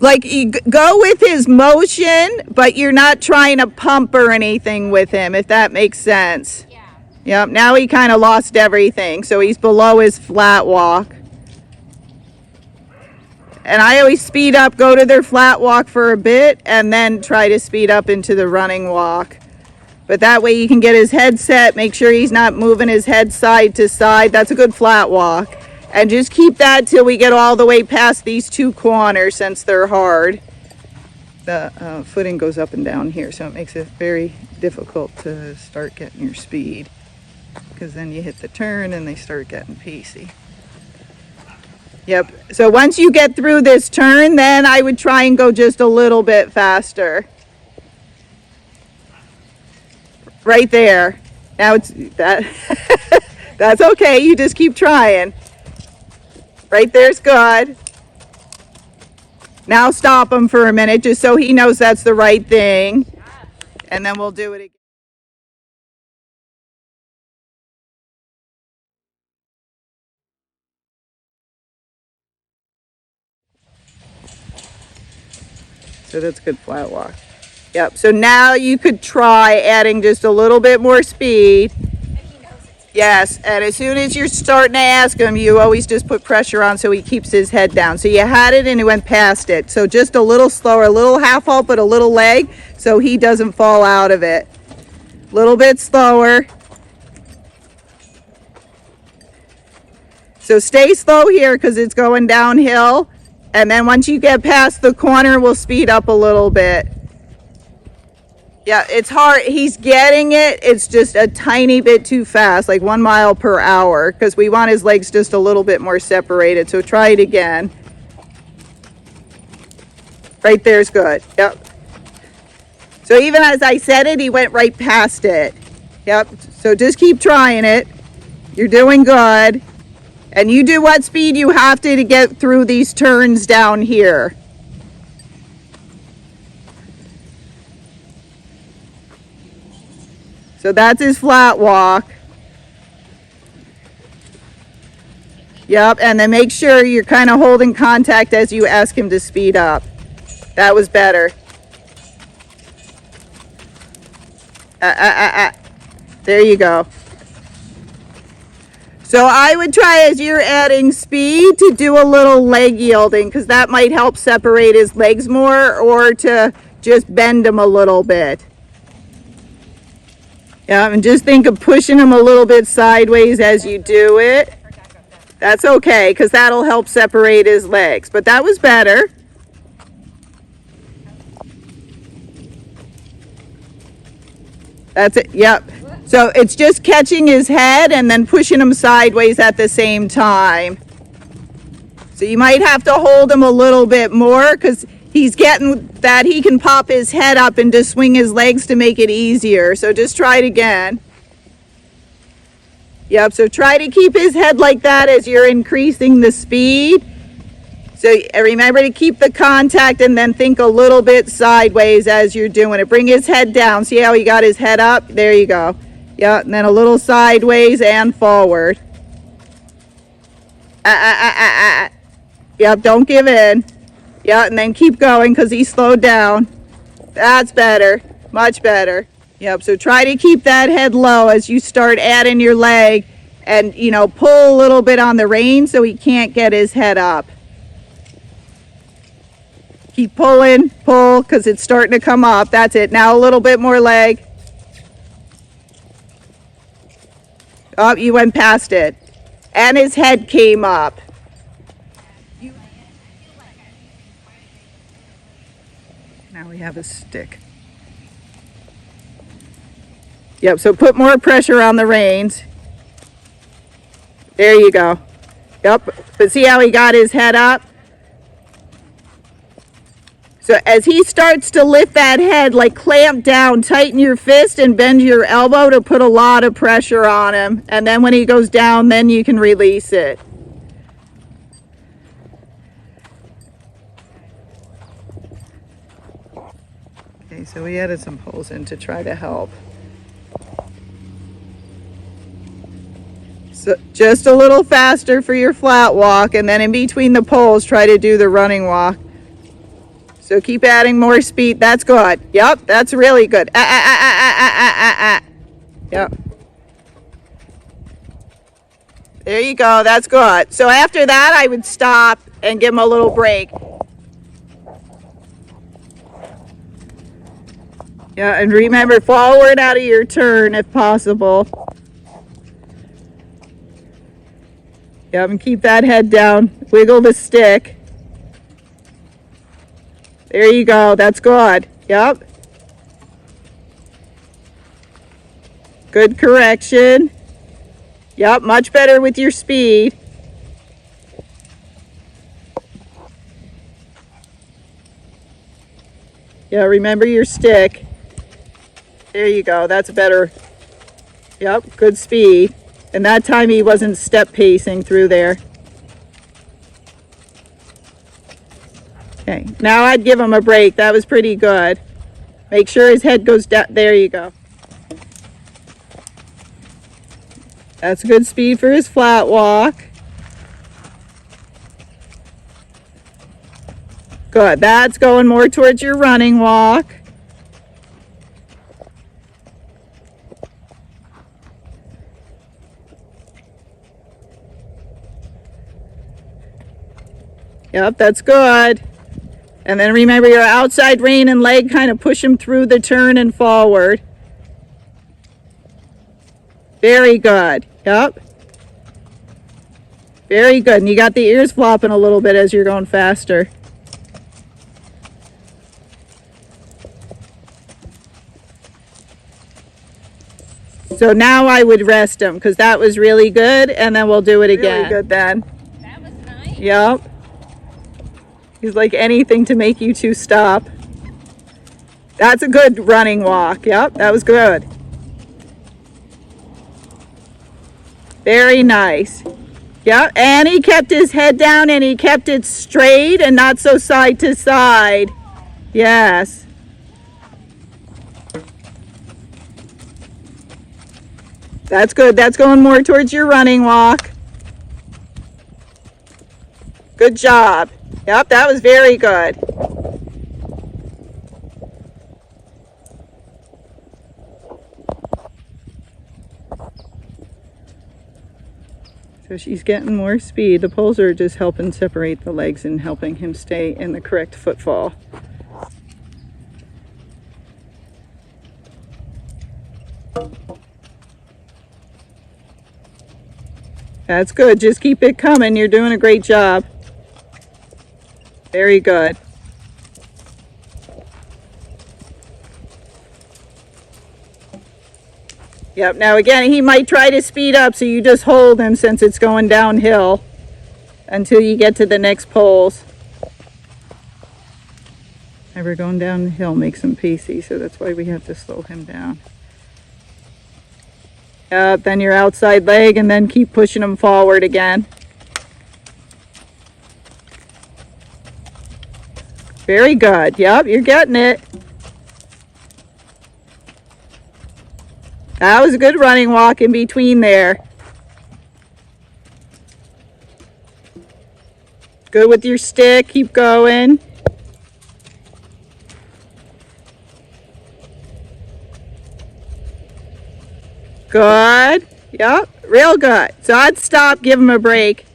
Like, you go with his motion, but you're not trying to pump or anything with him, if that makes sense. Yeah. Yep, now he kind of lost everything, so he's below his flat walk. And I always speed up, go to their flat walk for a bit, and then try to speed up into the running walk. But that way you can get his head set, make sure he's not moving his head side to side. That's a good flat walk. And just keep that till we get all the way past these 2 corners, since they're hard. The footing goes up and down here, so it makes it very difficult to start getting your speed. Because then you hit the turn and they start getting pacey. Yep, so once you get through this turn, then I would try and go just a little bit faster. Right there. Now it's that. That's okay, you just keep trying. Right there's good. Now stop him for a minute just so he knows that's the right thing. And then we'll do it again. So that's a good flat walk. Yep, so now you could try adding just a little bit more speed. Yes, and as soon as you're starting to ask him, you always just put pressure on so he keeps his head down. So you had it and he went past it. So just a little slower, a little half halt, but a little leg so he doesn't fall out of it. A little bit slower. So stay slow here because it's going downhill. And then once you get past the corner, we'll speed up a little bit. Yeah, it's hard. He's getting it. It's just a tiny bit too fast, like 1 mile per hour, because we want his legs just a little bit more separated. So try it again. Right there's good. Yep. So even as I said it, he went right past it. Yep. So just keep trying it. You're doing good. And you do what speed you have to get through these turns down here. So that's his flat walk. Yep, and then make sure you're kind of holding contact as you ask him to speed up. That was better. There you go. So I would try, as you're adding speed, to do a little leg yielding, because that might help separate his legs more, or to just bend him a little bit. Yeah, and just think of pushing him a little bit sideways as you do it. That's okay, because that'll help separate his legs. But that was better. That's it, yep. So it's just catching his head and then pushing him sideways at the same time. So you might have to hold him a little bit more, because he's getting that he can pop his head up and just swing his legs to make it easier. So just try it again. Yep, so try to keep his head like that as you're increasing the speed. So remember to keep the contact and then think a little bit sideways as you're doing it. Bring his head down. See how he got his head up? There you go. Yeah, and then a little sideways and forward. Yep, don't give in. Yeah, and then keep going because he slowed down. That's better. Much better. Yep, so try to keep that head low as you start adding your leg, and, you know, pull a little bit on the rein so he can't get his head up. Keep pulling, pull, because it's starting to come up. That's it. Now a little bit more leg. Oh, you went past it. And his head came up. Now we have a stick. Yep, so put more pressure on the reins. There you go. Yep, but see how he got his head up? So as he starts to lift that head, like clamp down, tighten your fist and bend your elbow to put a lot of pressure on him. And then when he goes down, then you can release it. Okay, so we added some poles in to try to help. So just a little faster for your flat walk, and then in between the poles, try to do the running walk. So keep adding more speed. That's good. Yep, that's really good. Yep. There you go. That's good. So after that, I would stop and give him a little break. Yeah, and remember, forward out of your turn if possible. Yep, and keep that head down. Wiggle the stick. There you go. That's good. Yep. Good correction. Yep, much better with your speed. Yeah, remember your stick. There you go. That's better. Yep, good speed. And that time he wasn't step pacing through there. Okay, now I'd give him a break. That was pretty good. Make sure his head goes down. There you go. That's good speed for his flat walk. Good. That's going more towards your running walk. Yep, that's good. And then remember your outside rein and leg, kind of push him through the turn and forward. Very good. Yep. Very good. And you got the ears flopping a little bit as you're going faster. So now I would rest him because that was really good, and then we'll do it again. Really good then. That was nice. Yep. He's like anything to make you two stop. That's a good running walk. Yep, that was good. Very nice. Yep, and he kept his head down and he kept it straight and not so side to side. Yes. That's good. That's going more towards your running walk. Good job. Yep, that was very good. So she's getting more speed. The poles are just helping separate the legs and helping him stay in the correct footfall. That's good. Just keep it coming. You're doing a great job. Very good. Yep, now again, he might try to speed up, so you just hold him since it's going downhill until you get to the next poles. Never going down the hill makes him pacey, so that's why we have to slow him down. Yep, then your outside leg, and then keep pushing him forward again. Very good. Yep, you're getting it. That was a good running walk in between there. Good with your stick. Keep going. Good. Yep, real good. So I'd stop, give him a break.